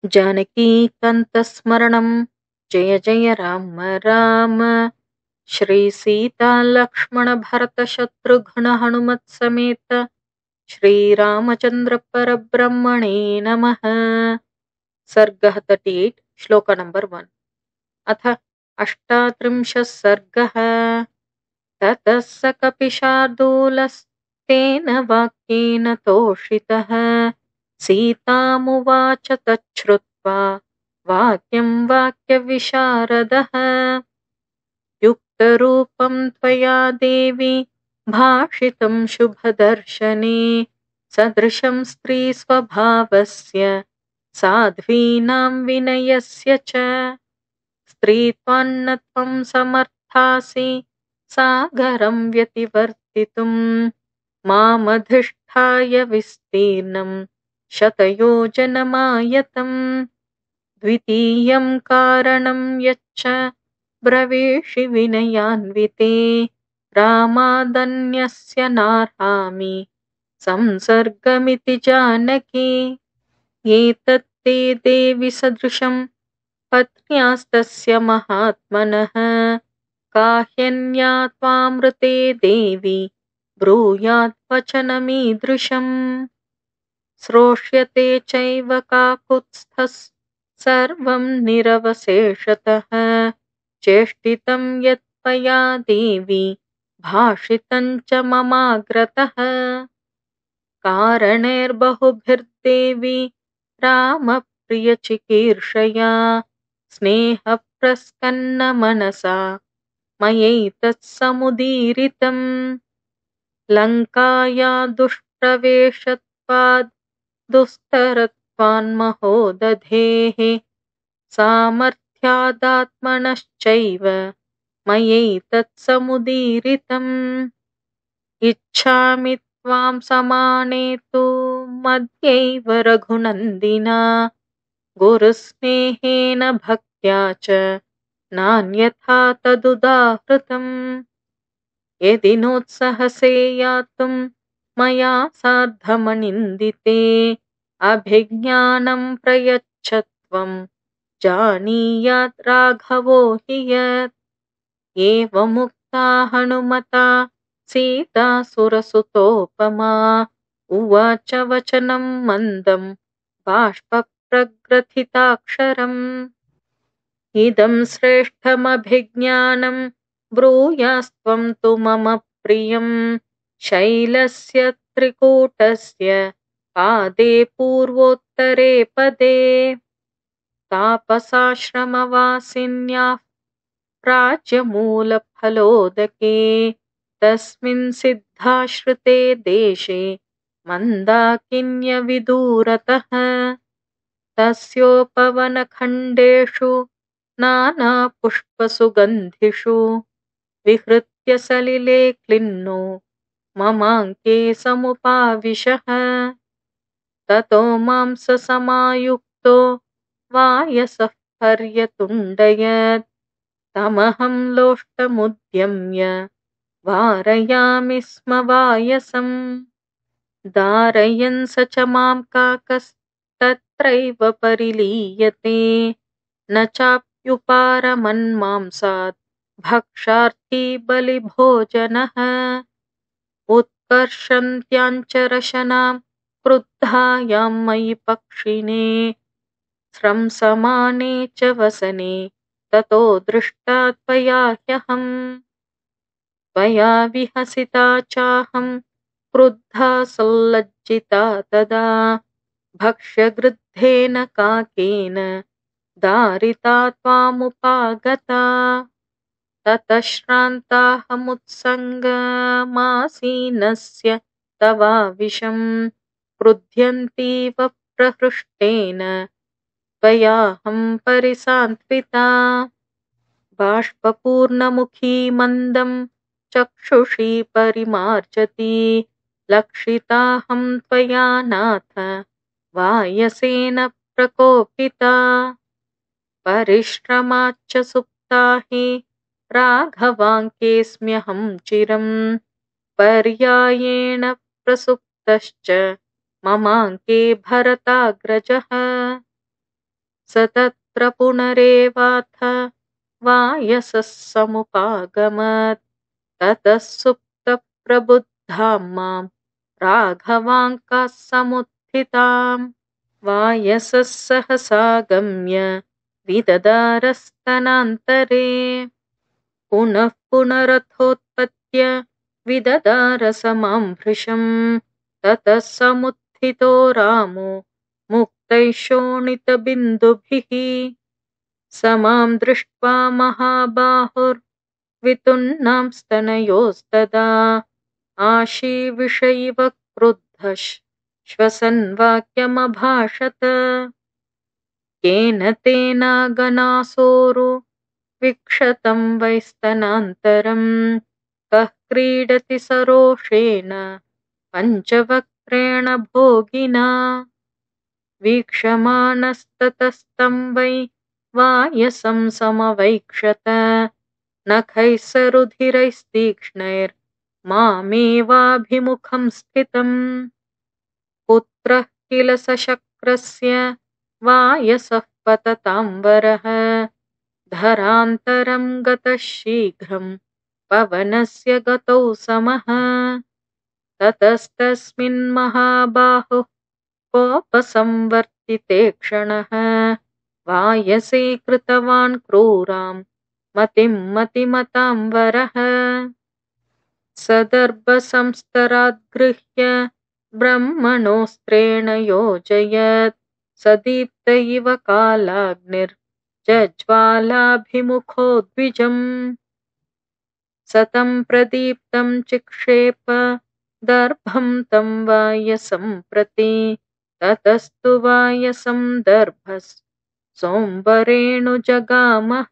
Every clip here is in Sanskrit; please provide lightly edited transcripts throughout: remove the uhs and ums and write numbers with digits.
जानकीकान्तस्मरणं जय जय राम राम। श्री सीता लक्ष्मण भरत शत्रुघ्न हनुमत समेत श्रीरामचंद्र परब्रह्मणे नमः। सर्गः 38 श्लोक नंबर 1। अथ 38 सर्गः। ततः स कपिशार्दूलस्तेन वाक्येन तोषितः सीतामुवाच तच्छ्रुत्वा वाक्यं वाक्यविशारदः। युक्तरूपं त्वया देवी भाषितं शुभदर्शने सदृशं स्त्रीस्वभावस्य साध्वीनां विनयस्य च। स्त्रीत्वान्न त्वं समर्थासि सागरं व्यतिवर्तितुं मामधिष्ठाय विस्तीर्णं शतयोजनमायतम्। द्वितीयं कारणं यच्च ब्रवीषि विनयान्विते रामादन्यस्य नार्हामि संसर्गमिति जानकी। एतत्ते देवि सदृशं पत्न्यास्तस्य महात्मनः काह्यन्या त्वामृते देवि ब्रूयात् वचनमीदृशम्। श्रोष्यते चैव काकुत्स्थः सर्वं निरवशेषतः चेष्टितं यत्त्वया देवि भाषितं च ममाग्रतः। कारणैर्बहुभिर्देवि रामप्रियचिकीर्षया स्नेहप्रस्कन्न मनसा मयैतत्समुदीरितम्। लङ्काया दुष्प्रवेशत्वाद् दुस्तरत्वान्महोदधेः सामर्थ्यादात्मनश्चैव मयैतत्समुदीरितम्। इच्छामि त्वां समानेतु मध्यैव रघुनन्दिना गुरुस्नेहेन भक्त्या च नान्यथा तदुदाहृतम्। यदि नोत्सहसे यातुं मया सार्धमनिन्दिते अभिज्ञानं प्रयच्छ त्वं जानीयात् राघवो हि यत्। एवमुक्ता हनुमता सीता सुरसुतोपमा उवाच वचनं मन्दं बाष्पप्रग्रथिताक्षरम्। इदं श्रेष्ठमभिज्ञानं ब्रूयास्त्वं तु मम प्रियं शैलस्य त्रिकूटस्य पादे पूर्वोत्तरे पदे। तापसाश्रमवासिन्याः प्राच्यमूलफलोदके तस्मिन् सिद्धाश्रिते देशे मन्दाकिन्यविदूरतः। तस्योपवनखण्डेषु नानापुष्पसुगन्धिषु विहृत्य सलिले क्लिन्नो ममाङ्के समुपाविशः। ततो मां स समायुक्तो वायसः पर्यतुण्डयत् तमहं लोष्टमुद्यम्य वारयामि स्म वायसम्। धारयन् स च मां काकस्तत्रैव परिलीयते न चाप्युपारमन्मांसात् भक्षार्थी बलिभोजनः। उत्कर्षन्त्याञ्चरशनां क्रुद्धायां मयि पक्षिणे स्रंसमाने च वसने ततो दृष्टा त्वया ह्यहम्। त्वया विहसिता चाहं क्रुद्धा सल्लज्जिता तदा भक्ष्यगृद्धेन काकेन दारिता त्वामुपागता। ततः श्रान्ताहमुत्सङ्गमासीनस्य तवाविशं क्रुध्यन्तीव प्रहृष्टेन त्वयाहं परिसान्त्विता। बाष्पपूर्णमुखी मन्दं चक्षुषी परिमार्जती लक्षिताहं त्वया नाथ वायसेन प्रकोपिता। परिश्रमाच्च सुप्ता हि राघवाङ्केऽस्म्यहं चिरं पर्यायेण प्रसुप्तश्च ममाङ्के भरताग्रजः। स तत्र पुनरेवाथ वायसः समुपागमत्। ततः सुप्तप्रबुद्धां मां राघवाङ्काः समुत्थिताम्। वायसः सहसागम्य विददारस्तनान्तरे। पुनः पुनरथोत्पत्य विददार समां भृशम्। ततः समुत्थितो रामो मुक्तैः शोणितबिन्दुभिः। स मां दृष्ट्वा महाबाहुर्वितुन्नां स्तनयोस्तदा आशीविषैव क्रुद्धः श्वसन् वाक्यमभाषत। केन तेनागनासोरु विक्षतं वैस्तनान्तरम्। कः क्रीडति सरोषेण पञ्चवक्त्रेण भोगिना। वीक्षमाणस्ततस्तं वै वायसं समवैक्षत। नखैः सरुधिरैस्तीक्ष्णैर्मामेवाभिमुखं स्थितम्। पुत्रः किल सशक्रस्य वायसः पततां वरः। धरान्तरं गतः शीघ्रं पवनस्य गतौ समः। ततस्तस्मिन्महाबाहुः कोपसंवर्तिते क्षणः। वायसे कृतवान् क्रूरां मतिं मतिमतां वरः। सदर्भसंस्तराद्गृह्य ब्रह्मणोऽस्त्रेण योजयत्। स दीप्त इव कालाग्निर्जज्वालाभिमुखो द्विजम्। स तं प्रदीप्तं चिक्षेप दर्भं तं वायसं प्रति। ततस्तु वायसं दर्भस् सोऽम्बरेणुजगामः।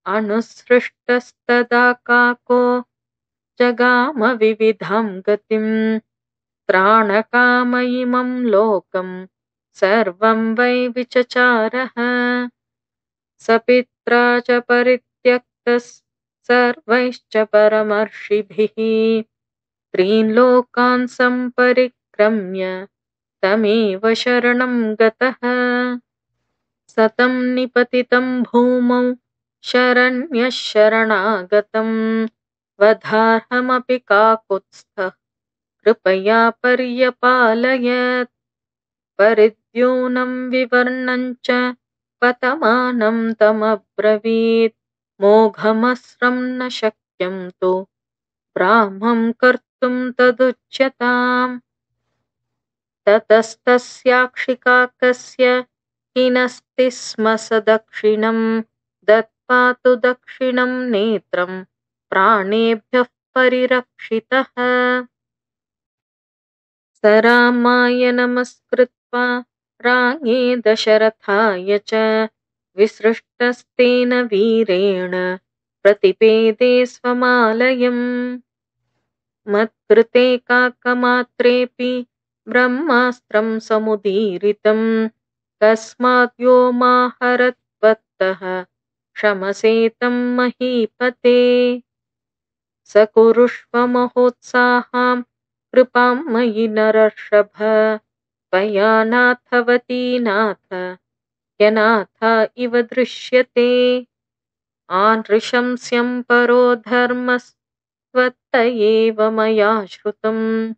अनुसृष्टस्तदा काको जगाम विविधां गतिम्। त्राणकाम इमं लोकं सर्वं वै विचचारः। स पित्रा च परित्यक्तः सर्वैश्च परमर्षिभिः। त्रीन् लोकान् सम्परिक्रम्य तमेव शरणं गतः। स तं निपतितं भूमौ शरण्यः शरणागतं। वधार्हमपि काकुत्स्थः कृपया पर्यपालयत्। परिद्यूनं विवर्णं च पतमानं तमब्रवीत्। मोघमस्रं न शक्यं तु ब्राह्मं कर्तुं तदुच्यताम्। ततस्तस्याक्षिकाकस्य हिनस्ति स्म स दक्षिणं। दत्त्वा तु दक्षिणं नेत्रं प्राणेभ्यः परिरक्षितः। स रामाय नमस्कृत्वा राज्ञे दशरथाय च विसृष्टस्तेन वीरेण प्रतिपेदे स्वमालयम्। मत्कृते काकमात्रेऽपि ब्रह्मास्त्रं समुदीरितं। तस्मात् व्योमाहरत्वत्तः क्षमसे तं महीपते। स कुरुष्व महोत्साहां कृपां मयि नरर्षभ। त्वया नाथवती नाथ ह्यनाथ इव दृश्यते। आनृशंस्यं परो धर्मस्त्वत्त एव मया श्रुतं।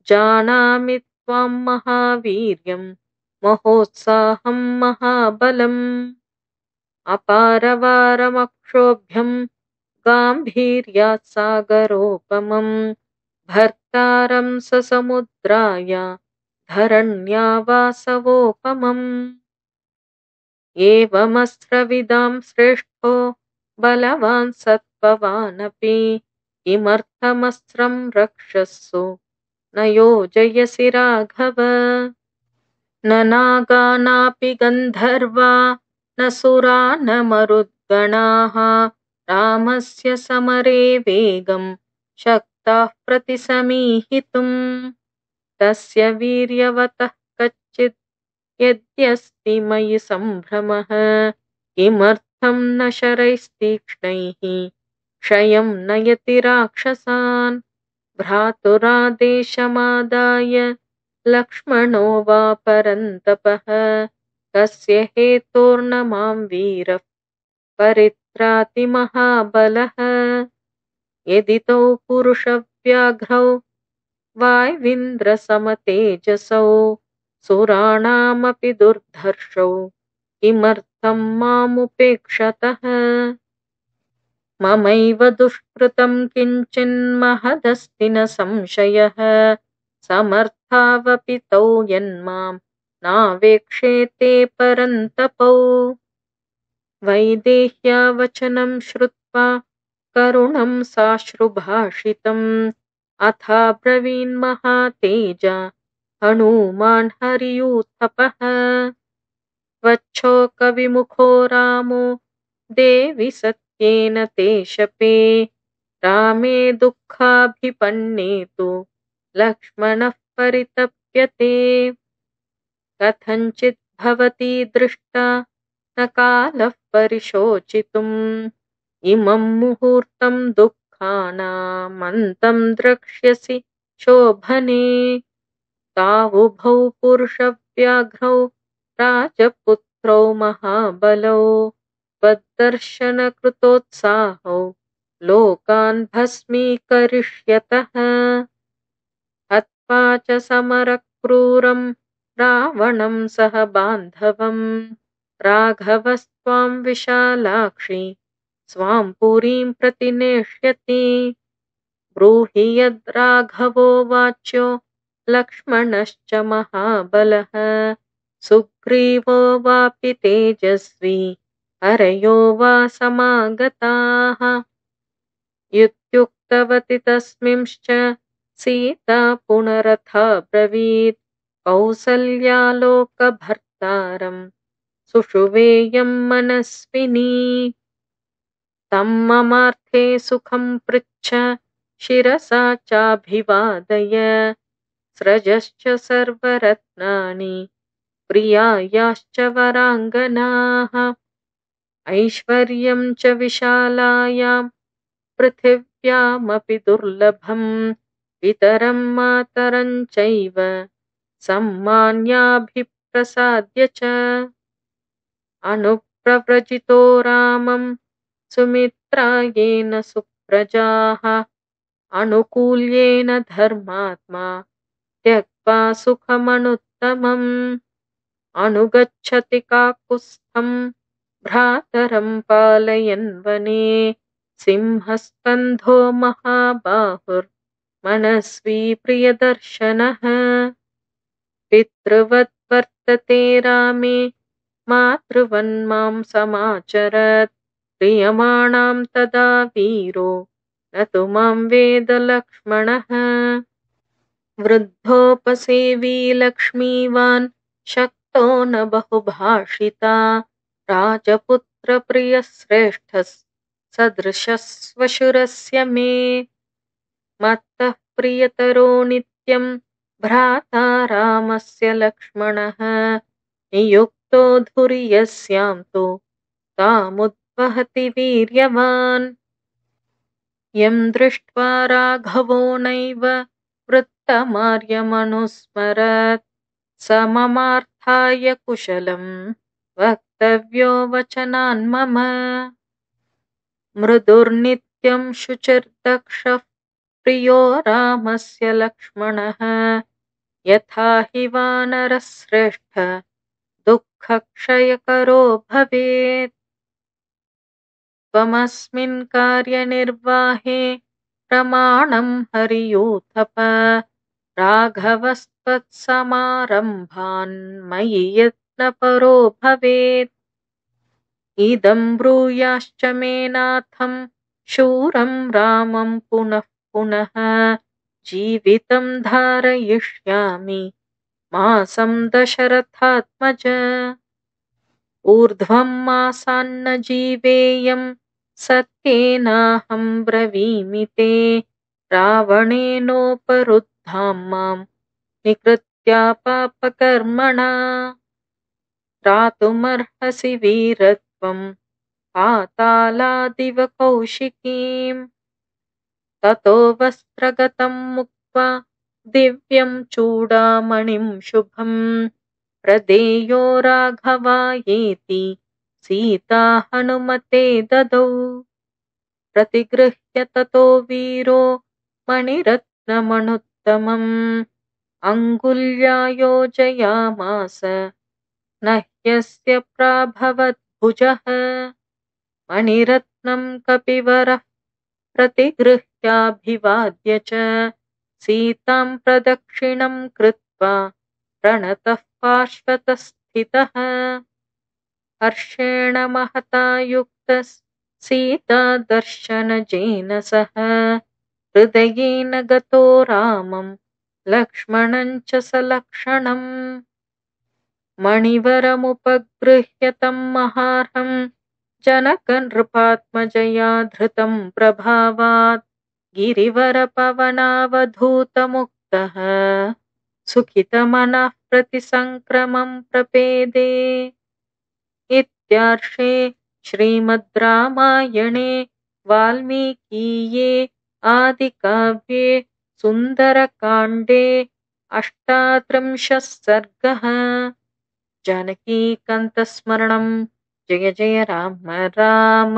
जानामि त्वां महावीर्यं महोत्साहं महाबलम्। अपारवारमक्षोभ्यं गाम्भीर्यात् सागरोपमम्। भर्तारं ससमुद्राय धरण्या वासवोपमम्। एवमस्त्रविदां श्रेष्ठो बलवान् सत्त्ववानपि। किमर्थमस्त्रं रक्षस्सु न योजयसि राघव। न नागा नापि गन्धर्वा न सुरा न मरुद्गणाः। रामस्य समरे वेगं शक्ताः प्रतिसमीहितुम्। तस्य वीर्यवतः कच्चित् यद्यस्ति मयि सम्भ्रमः। किमर्थं न शरैस्तीक्ष्णैः क्षयं नयति राक्षसान्। भ्रातुरादेशमादाय लक्ष्मणो वा परन्तपः। कस्य हेतोर्न मां वीरः परित्राति महाबलः। यदि तौ पुरुषव्याघ्रौ वायवीन्द्रसमतेजसौ सुराणामपि दुर्धर्षौ किमर्थं मामुपेक्षतः। ममैव दुष्कृतं किञ्चिन्महदस्ति न संशयः। समर्थावपि तौ यन्मां नावेक्षेते परन्तपौ। वैदेह्यावचनं श्रुत्वा करुणं साश्रुभाषितम् अथाब्रवीन्महातेजा हनूमान् हरियूथपः। त्वच्छोकविमुखो रामो देवि सत्येन ते शपे। रामे दुःखाभिपन्ने तु लक्ष्मणः परितप्यते। कथञ्चित् भवती दृष्टा न कालः परिशोचितुम् इमं मुहूर्तं दुःखानामन्तं द्रक्ष्यसि शोभने। तावुभौ पुरुषव्याघ्रौ राजपुत्रौ महाबलौ त्वद्दर्शनकृतोत्साहौ लोकान् भस्मीकरिष्यतः। हत्वा च समरक्रूरं रावणं सह बान्धवं राघवस्त्वां विशालाक्षि स्वां पुरीं प्रति नेष्यति। ब्रूहि यद् राघवो वाच्यो लक्ष्मणश्च महाबलः सुग्रीवो वापि तेजस्वी हरयो वा समागताः। इत्युक्तवती तस्मिंश्च सीता पुनरथाब्रवीत् कौसल्यालोकभर्तारं सुषुवेयं मनस्विनी। तं ममार्थे सुखं पृच्छ शिरसा चाभिवादय स्रजश्च सर्वरत्नानि प्रियायाश्च वराङ्गनाः। ऐश्वर्यं च विशालायां पृथिव्यामपि दुर्लभं पितरं मातरं चैव सम्मान्याभिप्रसाद्य च। अनुप्रव्रजितो रामं सुमित्रायेन सुप्रजाः अनुकूल्येन धर्मात्मा त्यक्त्वा सुखमनुत्तमम्। अनुगच्छति काकुत्स्थं भ्रातरं पालयन् वने सिंहस्कन्धो महाबाहुर्मनस्वी प्रियदर्शनः। पितृवत् वर्तते रामे मातृवन्मां समाचरत् प्रीयमाणां तदा वीरो न तु मां वेद लक्ष्मणः। वृद्धोपसेवी लक्ष्मीवान् शक्तो न बहुभाषिता राजपुत्रप्रियश्रेष्ठः सदृशस्वशुरस्य मे। मत्तः प्रियतरो नित्यं भ्राता रामस्य लक्ष्मणः नियुक्तो धुर्यस्यां तु तामुद्वहति वीर्यवान्। यं दृष्ट्वा राघवो नैव वृत्तमार्यमनुस्मरत् स ममार्थाय कुशलं वक्तव्यो वचनान्मम। मृदुर्नित्यं शुचिर्दक्षः प्रियो रामस्य लक्ष्मणः यथा हि वानरश्रेष्ठ दुःखक्षयकरो भवेत्। त्वमस्मिन् कार्यनिर्वाहे प्रमाणं हरियूथप राघवस्त्वत्समारम्भान् मयि यत्नपरो भवेत्। इदं ब्रूयाश्च मे नाथं शूरं रामं पुनः पुनः जीवितं धारयिष्यामि मासं दशरथात्मज। ऊर्ध्वं मासान्न जीवेयं सत्येनाहं ब्रवीमि ते रावणेनोपरुद्धां मां निकृत्या पापकर्मणा। त्रातुमर्हसि वीरत्वं पातालादिव कौशिकीम्। ततो वस्त्रगतं मुक्त्वा दिव्यं चूडामणिं शुभं प्रदेयो राघवायेति सीता हनुमते ददौ। प्रतिगृह्य ततो वीरो मणिरत्नमणुत्तमम् अङ्गुल्या योजयामास न ह्यस्य प्राभवद्भुजः। मणिरत्नं कपिवरः प्रतिगृह्याभिवाद्य च सीतां प्रदक्षिणं कृत्वा प्रणतः पार्श्वतस्थितः। हर्षेण महता युक्तः सीता दर्शनजेन सह हृदयेन गतो रामं लक्ष्मणं च सलक्षणम्। मणिवरमुपगृह्य तं महार्हं जनकनृपात्मजया धृतं प्रभावात् गिरिवरपवनावधूतमुक्तः सुखितमनः प्रतिसङ्क्रमं प्रपेदे। इत्यार्षे श्रीमद् रामायणे वाल्मीकीये आदिकाव्ये सुन्दरकाण्डे 38 सर्गः। जानकीकान्तस्मरणं जय जय राम राम।